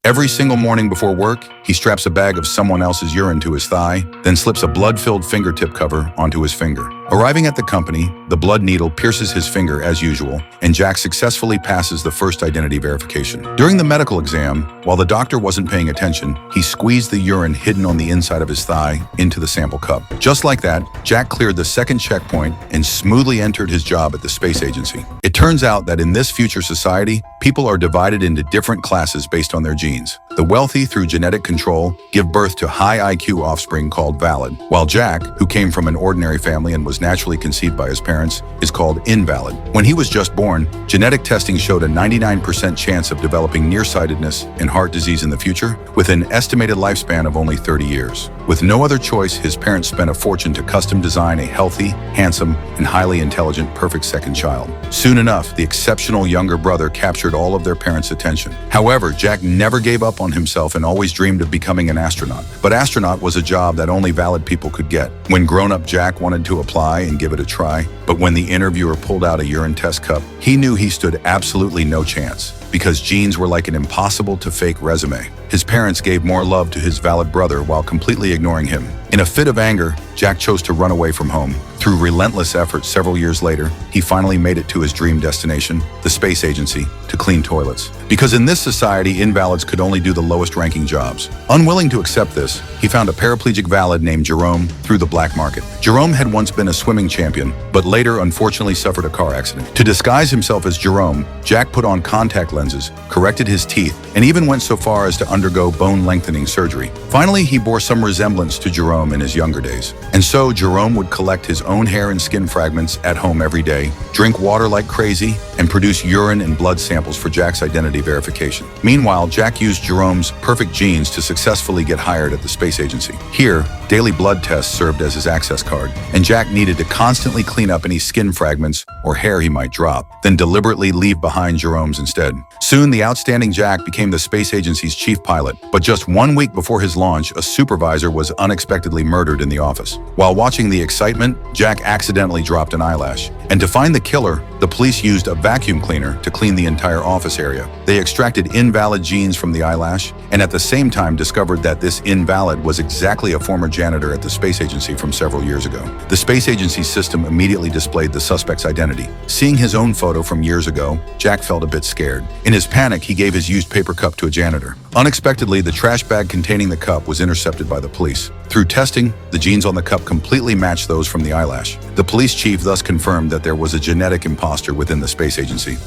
Every single morning before work, he straps a bag of someone else's urine to his thigh, then slips a blood-filled fingertip cover onto his finger. Arriving at the company, the blood needle pierces his finger as usual, and Jack successfully passes the first identity verification. During the medical exam, while the doctor wasn't paying attention, he squeezed the urine hidden on the inside of his thigh into the sample cup. Just like that, Jack cleared the second checkpoint and smoothly entered his job at the space agency. It turns out that in this future society, people are divided into different classes based on their genes. The wealthy, through genetic control, give birth to high IQ offspring called valid, while Jack, who came from an ordinary family and was naturally conceived by his parents, is called invalid. When he was just born, genetic testing showed a 99% chance of developing nearsightedness and heart disease in the future, with an estimated lifespan of only 30 years. With no other choice, his parents spent a fortune to custom design a healthy, handsome, and highly intelligent perfect second child. Soon enough, the exceptional younger brother captured all of their parents' attention. However, Jack never gave up on himself and always dreamed of becoming an astronaut. But astronaut was a job that only valid people could get. When grown-up Jack wanted to apply and give it a try, but when the interviewer pulled out a urine test cup, he knew he stood absolutely no chance, because genes were like an impossible-to-fake resume. His parents gave more love to his valid brother while completely ignoring him. In a fit of anger, Jack chose to run away from home. Through relentless effort several years later, he finally made it to his dream destination, the space agency, to clean toilets. Because in this society, invalids could only do the lowest-ranking jobs. Unwilling to accept this, he found a paraplegic valid named Jerome through the black market. Jerome had once been a swimming champion, but later unfortunately suffered a car accident. To disguise himself as Jerome, Jack put on contact lenses, corrected his teeth, and even went so far as to undergo bone-lengthening surgery. Finally, he bore some resemblance to Jerome in his younger days. And so, Jerome would collect his own hair and skin fragments at home every day, drink water like crazy, and produce urine and blood samples for Jack's identity verification. Meanwhile, Jack used Jerome's perfect genes to successfully get hired at the space agency. Here, daily blood tests served as his access card, and Jack needed to constantly clean up any skin fragments or hair he might drop, then deliberately leave behind Jerome's instead. Soon, the outstanding Jack became the space agency's chief pilot, but just 1 week before his launch, a supervisor was unexpectedly murdered in the office. While watching the excitement, Jack accidentally dropped an eyelash. And to find the killer, the police used a vacuum cleaner to clean the entire office area. They extracted invalid genes from the eyelash, and at the same time discovered that this invalid was exactly a former janitor at the space agency from several years ago. The space agency's system immediately displayed the suspect's identity. Seeing his own photo from years ago, Jack felt a bit scared. In his panic, he gave his used paper cup to a janitor. Unexpectedly, the trash bag containing the cup was intercepted by the police. Through testing, the genes on the cup completely matched those from the eyelash. The police chief thus confirmed that there was a genetic imposter within the space agency.